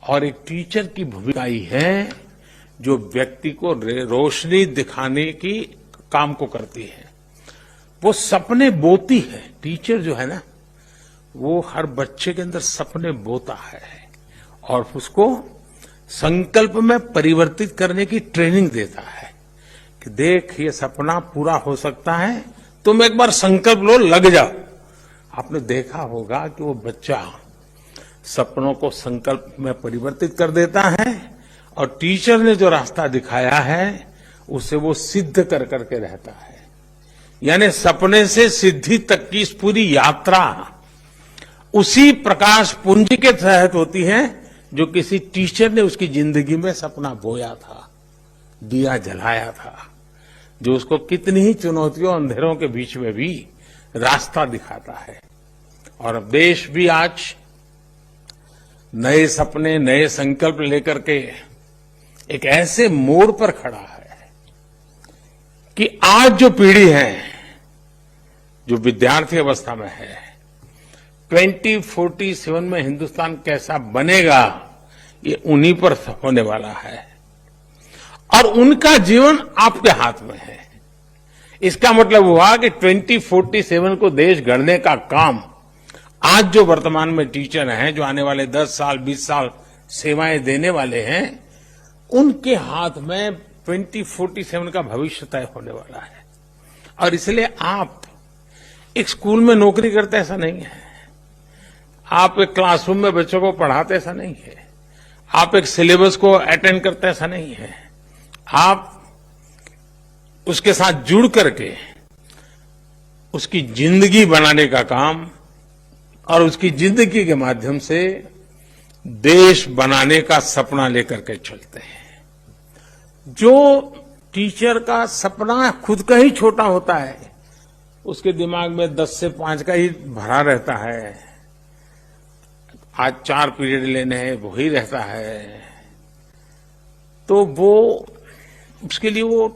और एक टीचर की भूमिका ही है जो व्यक्ति को रोशनी दिखाने की काम को करती है। वो सपने बोती है। टीचर जो है ना, वो हर बच्चे के अंदर सपने बोता है और उसको संकल्प में परिवर्तित करने की ट्रेनिंग देता है कि देख, ये सपना पूरा हो सकता है, तुम एक बार संकल्प लो, लग जाओ। आपने देखा होगा कि वो बच्चा सपनों को संकल्प में परिवर्तित कर देता है और टीचर ने जो रास्ता दिखाया है उसे वो सिद्ध कर करके रहता है। यानी सपने से सिद्धि तक की इस पूरी यात्रा उसी प्रकाश पुंज के तहत होती है जो किसी टीचर ने उसकी जिंदगी में सपना बोया था, दिया जलाया था, जो उसको कितनी ही चुनौतियों अंधेरों के बीच में भी रास्ता दिखाता है। और अब देश भी आज नए सपने, नए संकल्प लेकर के एक ऐसे मोड़ पर खड़ा है कि आज जो पीढ़ी है, जो विद्यार्थी अवस्था में है, 2047 में हिंदुस्तान कैसा बनेगा, ये उन्हीं पर होने वाला है और उनका जीवन आपके हाथ में है। इसका मतलब हुआ कि 2047 को देश गढ़ने का काम आज जो वर्तमान में टीचर हैं, जो आने वाले 10 साल 20 साल सेवाएं देने वाले हैं, उनके हाथ में 2047 का भविष्य तय होने वाला है। और इसलिए आप एक स्कूल में नौकरी करते ऐसा नहीं है, आप एक क्लासरूम में बच्चों को पढ़ाते ऐसा नहीं है, आप एक सिलेबस को अटेंड करते ऐसा नहीं है, आप उसके साथ जुड़ करके उसकी जिंदगी बनाने का काम और उसकी जिंदगी के माध्यम से देश बनाने का सपना लेकर के चलते हैं। जो टीचर का सपना खुद का ही छोटा होता है, उसके दिमाग में 10 से 5 का ही भरा रहता है, आज 4 पीरियड लेने हैं वही रहता है, तो वो उसके लिए वो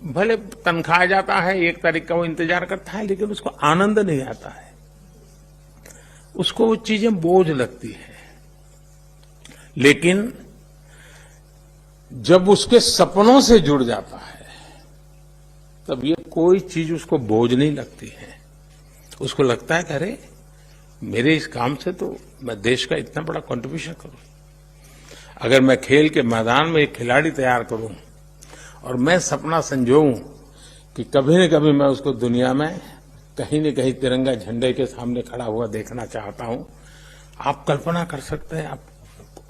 भले तनख्वाह जाता है, 1 तारीख का वो इंतजार करता है, लेकिन उसको आनंद नहीं आता है, उसको वो चीजें बोझ लगती है। लेकिन जब उसके सपनों से जुड़ जाता है तब ये कोई चीज उसको बोझ नहीं लगती है। उसको लगता है कि अरे, मेरे इस काम से तो मैं देश का इतना बड़ा कंट्रीब्यूशन करूं। अगर मैं खेल के मैदान में एक खिलाड़ी तैयार करूं और मैं सपना संजोऊं कि कभी न कभी मैं उसको दुनिया में कहीं न कहीं तिरंगा झंडे के सामने खड़ा हुआ देखना चाहता हूं, आप कल्पना कर सकते हैं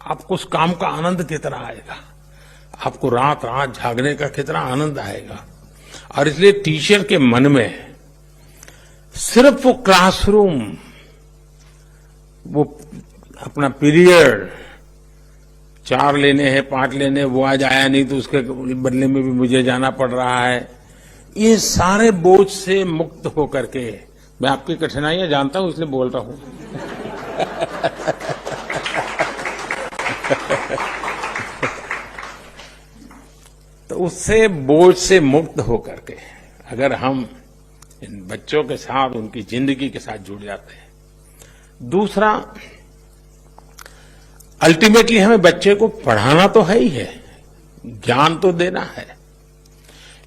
आपको उस काम का आनंद कितना आएगा, आपको रात रात जागने का कितना आनंद आएगा। और इसलिए टीचर के मन में सिर्फ वो क्लासरूम, वो अपना पीरियड 4 लेने हैं 5 लेने, वो आज आया नहीं तो उसके बदले में भी मुझे जाना पड़ रहा है, ये सारे बोझ से मुक्त होकर के, मैं आपकी कठिनाइयां जानता हूं इसलिए बोल रहा हूं तो उससे बोझ से मुक्त होकर के अगर हम इन बच्चों के साथ, उनकी जिंदगी के साथ जुड़ जाते हैं। दूसरा, अल्टीमेटली हमें बच्चे को पढ़ाना तो है ही है, ज्ञान तो देना है,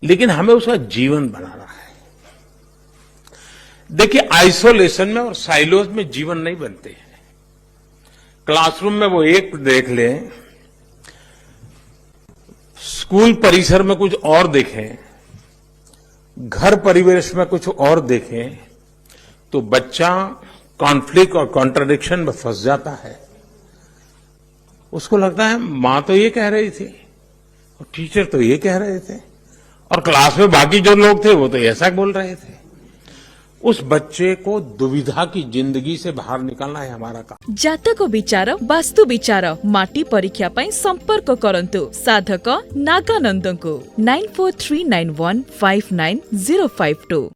लेकिन हमें उसका जीवन बनाना है। देखिए, आइसोलेशन में और साइलोज में जीवन नहीं बनते हैं। क्लासरूम में वो एक देख लें, स्कूल परिसर में कुछ और देखें, घर परिवेश में कुछ और देखें, तो बच्चा कॉन्फ्लिक्ट और कॉन्ट्रडिक्शन में फंस जाता है। उसको लगता है मां तो ये कह रही थी और टीचर तो ये कह रहे थे और क्लास में बाकी जो लोग थे वो तो ऐसा बोल रहे थे। उस बच्चे को दुविधा की जिंदगी से बाहर निकालना है हमारा काम। जातक विचार, वास्तु विचार, माटी परीक्षा पई संपर्क करंतु साधक नागानंद को 9439159052।